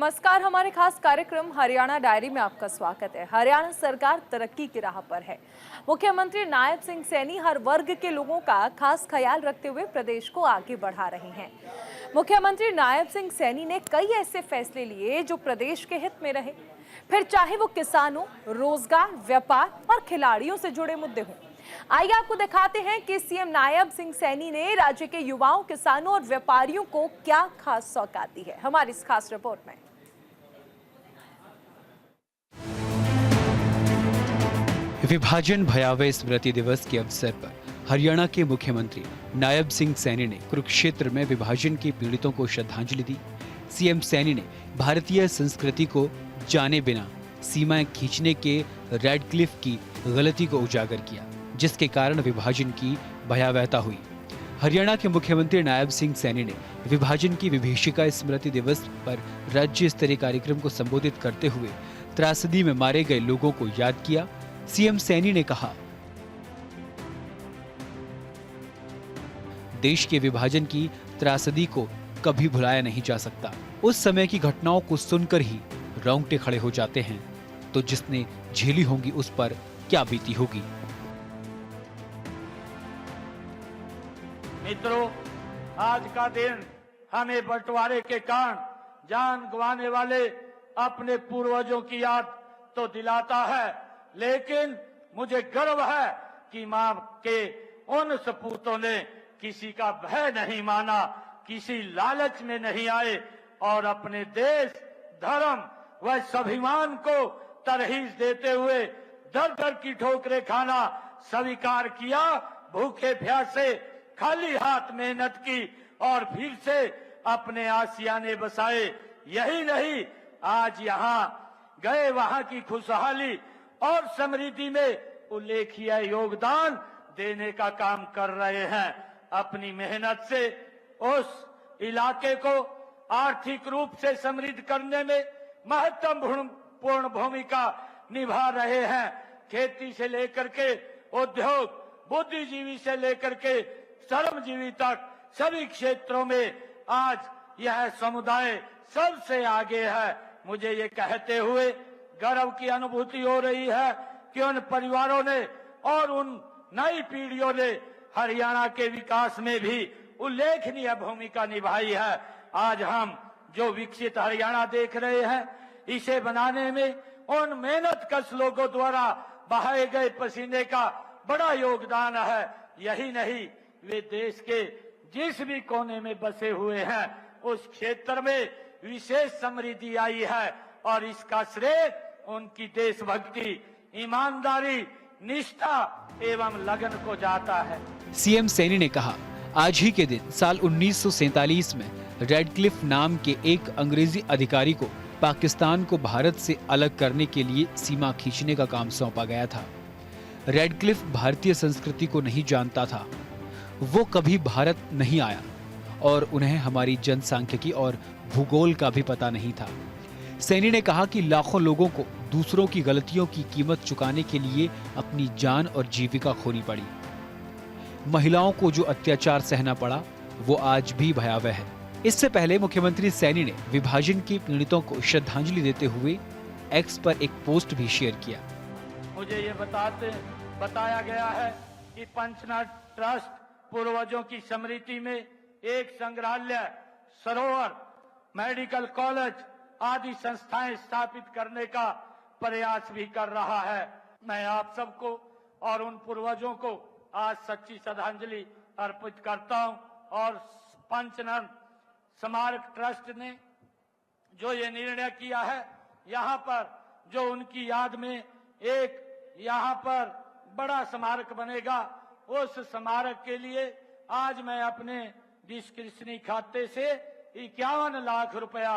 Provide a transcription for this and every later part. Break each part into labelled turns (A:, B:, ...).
A: नमस्कार। हमारे खास कार्यक्रम हरियाणा डायरी में आपका स्वागत है। हरियाणा सरकार तरक्की की राह पर है। मुख्यमंत्री नायब सिंह सैनी हर वर्ग के लोगों का खास ख्याल रखते हुए प्रदेश को आगे बढ़ा रहे हैं। मुख्यमंत्री नायब सिंह सैनी ने कई ऐसे फैसले लिए जो प्रदेश के हित में रहे, फिर चाहे वो किसानों, रोजगार, व्यापार और खिलाड़ियों से जुड़े मुद्दे हों। आइए आपको दिखाते हैं कि सीएम नायब सिंह सैनी ने राज्य के युवाओं, किसानों और व्यापारियों को क्या खास सौगात दी है, हमारी इस खास रिपोर्ट में।
B: विभाजन भयावह स्मृति दिवस के अवसर पर हरियाणा के मुख्यमंत्री नायब सिंह सैनी ने कुरुक्षेत्र में विभाजन के पीड़ितों को श्रद्धांजलि दी। सीएम सैनी ने भारतीय संस्कृति को जाने बिना सीमाएं खींचने के रेडक्लिफ की गलती को उजागर किया, जिसके कारण विभाजन की भयावहता हुई। हरियाणा के मुख्यमंत्री नायब सिंह सैनी ने विभाजन की विभीषिका स्मृति दिवस पर राज्य स्तरीय कार्यक्रम को संबोधित करते हुए त्रासदी में मारे गए लोगों को याद किया। सीएम सैनी ने कहा, देश के विभाजन की त्रासदी को कभी भुलाया नहीं जा सकता। उस समय की घटनाओं को सुनकर ही रोंगटे खड़े हो जाते हैं, तो जिसने झेली होंगी उस पर क्या बीती होगी।
C: मित्रों, आज का दिन हमें बंटवारे के कारण जान गंवाने वाले अपने पूर्वजों की याद तो दिलाता है, लेकिन मुझे गर्व है कि मां के उन सपूतों ने किसी का भय नहीं माना, किसी लालच में नहीं आए और अपने देश, धर्म व स्वाभिमान को तरहीज देते हुए दर दर की ठोकरें खाना स्वीकार किया। भूखे प्यासे खाली हाथ मेहनत की और फिर से अपने आशियाने बसाए। यही नहीं, आज यहाँ गए वहां की खुशहाली और समृद्धि में उल्लेखनीय योगदान देने का काम कर रहे हैं। अपनी मेहनत से उस इलाके को आर्थिक रूप से समृद्ध करने में महत्वपूर्ण भूमिका निभा रहे हैं। खेती से लेकर के उद्योग, बुद्धिजीवी से लेकर के श्रमजीवी तक सभी क्षेत्रों में आज यह समुदाय सबसे आगे है। मुझे ये कहते हुए गर्व की अनुभूति हो रही है कि उन परिवारों ने और उन नई पीढ़ियों ने हरियाणा के विकास में भी उल्लेखनीय भूमिका निभाई है। आज हम जो विकसित हरियाणा देख रहे हैं, इसे बनाने में उन मेहनतकश लोगों द्वारा बहाए गए पसीने का बड़ा योगदान है। यही नहीं, वे देश के जिस भी कोने में बसे हुए हैं उस क्षेत्र में विशेष समृद्धि आई है और इसका श्रेय उनकी देशभक्ति, ईमानदारी, निष्ठा एवं लगन को जाता है।
B: सीएम सैनी ने कहा, आज ही के दिन साल 1947 में रेडक्लिफ नाम के एक अंग्रेजी अधिकारी को पाकिस्तान को भारत से अलग करने के लिए सीमा खींचने का काम सौंपा गया था। रेडक्लिफ भारतीय संस्कृति को नहीं जानता था, वो कभी भारत नहीं आया और उन्हें हमारी जनसांख्यिकी और भूगोल का भी पता नहीं था। सैनी ने कहा कि लाखों लोगों को दूसरों की गलतियों की कीमत चुकाने के लिए अपनी जान और जीविका खोनी पड़ी। महिलाओं को जो अत्याचार सहना पड़ा वो आज भी भयावह है। इससे पहले मुख्यमंत्री सैनी ने विभाजन के पीड़ितों को श्रद्धांजलि देते हुए एक्स पर एक पोस्ट भी शेयर किया।
C: मुझे ये बताया गया है कि पंचनाथ ट्रस्ट पूर्वजों की स्मृति में एक संग्रहालय, सरोवर, मेडिकल कॉलेज आदि संस्थाएं स्थापित करने का प्रयास भी कर रहा है। मैं आप सबको और उन पूर्वजों को आज सच्ची श्रद्धांजलि अर्पित करता हूं और पंचनाथ स्मारक ट्रस्ट ने जो ये निर्णय किया है, यहाँ पर जो उनकी याद में एक यहाँ पर बड़ा स्मारक बनेगा, उस स्मारक के लिए आज मैं अपने डिस्क्रिप्शनी खाते से 51 लाख रुपया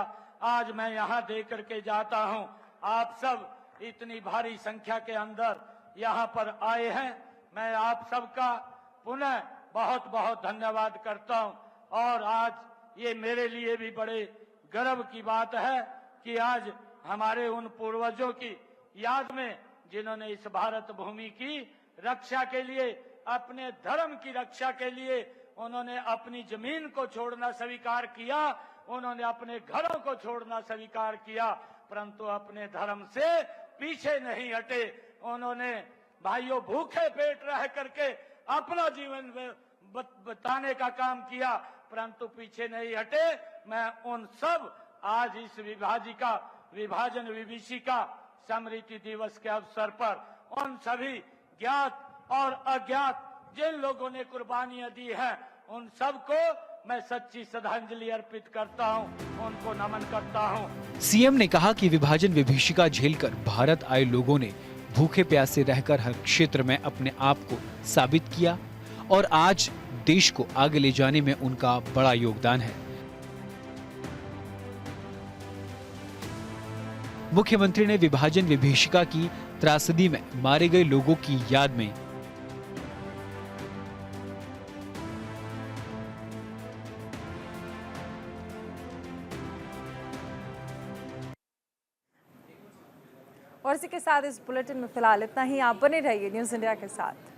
C: आज मैं यहाँ दे करके जाता हूँ। आप सब इतनी भारी संख्या के अंदर यहाँ पर आए हैं, मैं आप सबका पुनः बहुत बहुत धन्यवाद करता हूँ। और आज ये मेरे लिए भी बड़े गर्व की बात है कि आज हमारे उन पूर्वजों की याद में, जिन्होंने इस भारत भूमि की रक्षा के लिए, अपने धर्म की रक्षा के लिए उन्होंने अपनी जमीन को छोड़ना स्वीकार किया, उन्होंने अपने घरों को छोड़ना स्वीकार किया, परंतु अपने धर्म से पीछे नहीं हटे। उन्होंने भाइयों भूखे पेट रह करके अपना जीवन बताने का काम किया, परंतु पीछे नहीं हटे। मैं उन सब आज इस विभाजन विभीषिका स्मृति दिवस के अवसर पर उन सभी ज्ञात और अज्ञात जिन लोगों ने कुर्बानियां दी हैं, उन सबको मैं सच्ची श्रद्धांजलि अर्पित करता हूं, उनको नमन करता हूं।
B: सीएम ने कहा कि विभाजन विभीषिका झेलकर भारत आए लोगों ने भूखे प्यासे रहकर हर क्षेत्र में अपने आप को साबित किया और आज देश को आगे ले जाने में उनका बड़ा योगदान है। मुख्यमंत्री ने विभाजन विभीषिका की त्रासदी में मारे गए लोगों की याद में
A: और इसी के साथ इस बुलेटिन में फिलहाल इतना ही। आप बने रहिए न्यूज़ इंडिया के साथ।